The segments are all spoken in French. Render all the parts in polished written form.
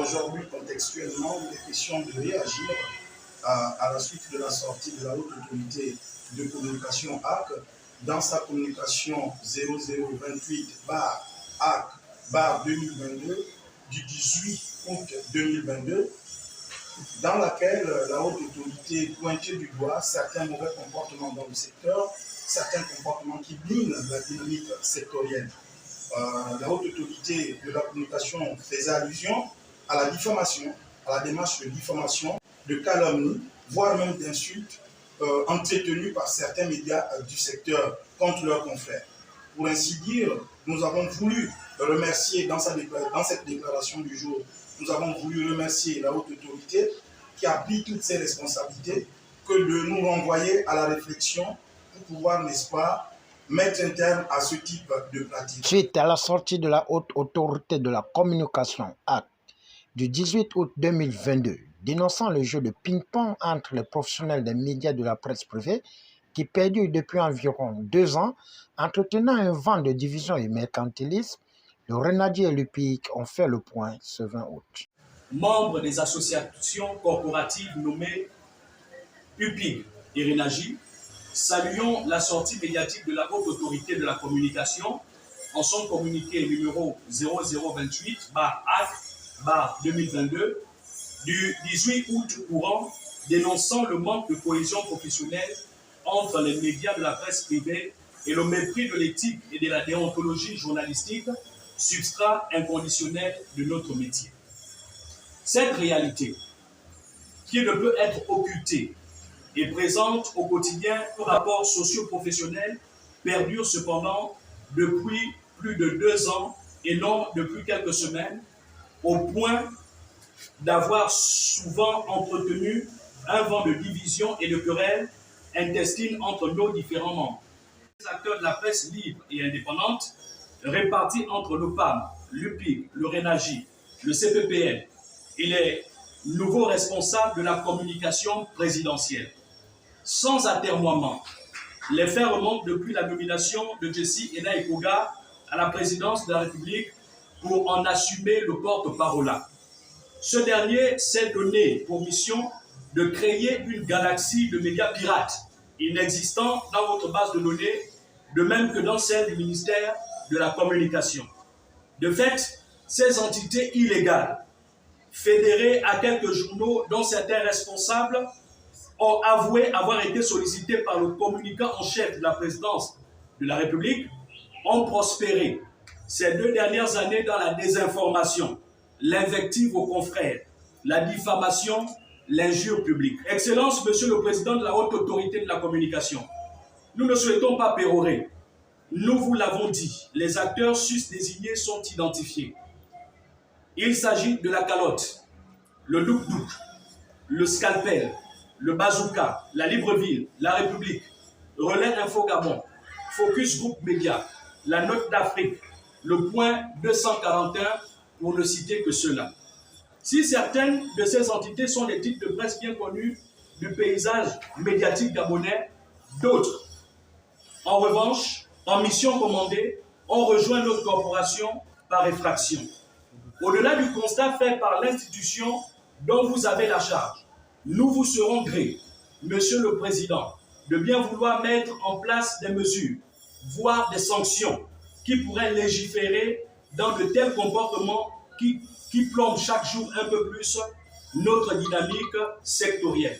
aujourd'hui, contextuellement, il est question de réagir à la suite de la sortie de la Haute Autorité de Communication AC dans sa communication 0028/AC/2022 du 18 août 2022, dans laquelle la Haute Autorité pointait du doigt certains mauvais comportements dans le secteur, certains comportements qui minent la dynamique sectorielle. La Haute Autorité de la Communication faisait allusion à la diffamation, à la démarche de diffamation, de calomnie, voire même d'insultes entretenues par certains médias du secteur contre leurs confrères. Pour ainsi dire, nous avons voulu remercier dans cette déclaration du jour, nous avons voulu remercier la Haute Autorité qui a pris toutes ses responsabilités, que de nous renvoyer à la réflexion pour pouvoir, n'est-ce pas, mettre un terme à ce type de pratique. Suite à la sortie de la Haute Autorité de la Communication AC du 18 août 2022, dénonçant le jeu de ping-pong entre les professionnels des médias de la presse privée qui perdure depuis environ 2 ans, entretenant un vent de division et mercantilisme, le Renadier et l'UPIC ont fait le point ce 20 août. Membres des associations corporatives nommées UPIC et Renagi, saluons la sortie médiatique de la Haute Autorité de la Communication en son communiqué numéro 0028/AC/2022 du 18 août courant, dénonçant le manque de cohésion professionnelle entre les médias de la presse privée et le mépris de l'éthique et de la déontologie journalistique, substrat inconditionnel de notre métier. Cette réalité, qui ne peut être occultée, est présente au quotidien aux rapports socio-professionnels, perdure cependant depuis plus de 2 ans et non depuis quelques semaines, au point d'avoir souvent entretenu un vent de division et de querelles intestines entre nos différents membres. Les acteurs de la presse libre et indépendante, répartis entre l'OPAM, l'UPIC, le Renagi, le CPPL et les nouveaux responsables de la communication présidentielle. Sans atermoiement, les faits remontent depuis la nomination de Jessie Ena-Ekoga à la présidence de la République pour en assumer le porte-parole. Ce dernier s'est donné pour mission de créer une galaxie de médias pirates inexistants dans votre base de données, de même que dans celle du ministère de la Communication. De fait, ces entités illégales, fédérées à quelques journaux dont certains responsables ont avoué avoir été sollicités par le communicant en chef de la présidence de la République, ont prospéré ces 2 dernières années dans la désinformation, l'invective aux confrères, la diffamation, l'injure publique. Excellence, Monsieur le Président de la Haute Autorité de la Communication, nous ne souhaitons pas pérorer. Nous vous l'avons dit, les acteurs sus-désignés sont identifiés. Il s'agit de la calotte, le look-look, le scalpel, le bazooka, la Libreville, la République, Relais Info Gabon, Focus Group Média, la Note d'Afrique, le Point 241, pour ne citer que cela. Si certaines de ces entités sont des titres de presse bien connus du paysage médiatique gabonais, d'autres, en revanche, en mission commandée, ont rejoint notre corporation par effraction. Au-delà du constat fait par l'institution dont vous avez la charge, nous vous serons gré, Monsieur le Président, de bien vouloir mettre en place des mesures, voire des sanctions, qui pourraient légiférer dans de tels comportements qui plombent chaque jour un peu plus notre dynamique sectorielle.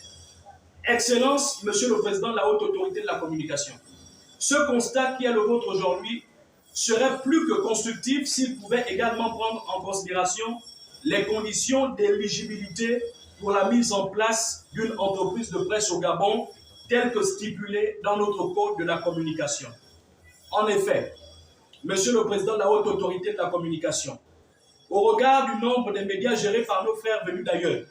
Excellence, Monsieur le Président de la Haute Autorité de la Communication, ce constat qui est le vôtre aujourd'hui serait plus que constructif s'il pouvait également prendre en considération les conditions d'éligibilité pour la mise en place d'une entreprise de presse au Gabon, telle que stipulée dans notre Code de la communication. En effet, Monsieur le Président de la Haute Autorité de la Communication, au regard du nombre des médias gérés par nos frères venus d'ailleurs,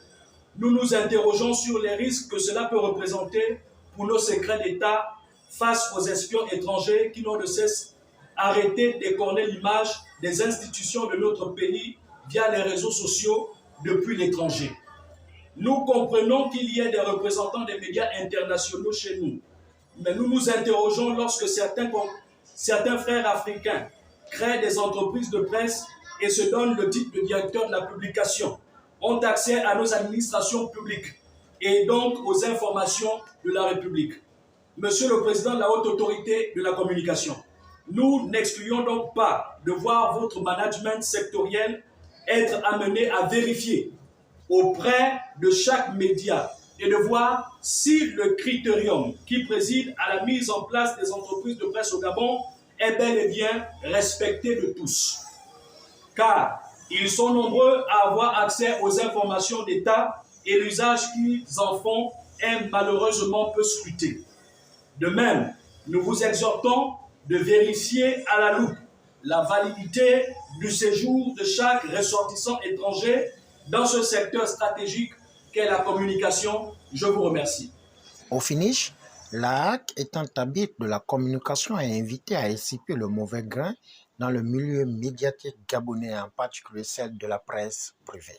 nous nous interrogeons sur les risques que cela peut représenter pour nos secrets d'État face aux espions étrangers qui n'ont de cesse arrêté d'écorner l'image des institutions de notre pays via les réseaux sociaux depuis l'étranger. Nous comprenons qu'il y ait des représentants des médias internationaux chez nous, mais nous nous interrogeons lorsque certains frères africains créent des entreprises de presse et se donnent le titre de directeur de la publication, ont accès à nos administrations publiques et donc aux informations de la République. Monsieur le Président de la Haute Autorité de la Communication, nous n'excluons donc pas de voir votre management sectoriel être amené à vérifier auprès de chaque média et de voir si le critérium qui préside à la mise en place des entreprises de presse au Gabon est bel et bien respecté de tous. Car ils sont nombreux à avoir accès aux informations d'État et l'usage qu'ils en font est malheureusement peu scruté. De même, nous vous exhortons de vérifier à la loupe la validité du séjour de chaque ressortissant étranger dans ce secteur stratégique qu'est la communication. Je vous remercie. Au finish, la HAC étant habituée de la communication est invitée à dissiper le mauvais grain dans le milieu médiatique gabonais, en particulier celle de la presse privée.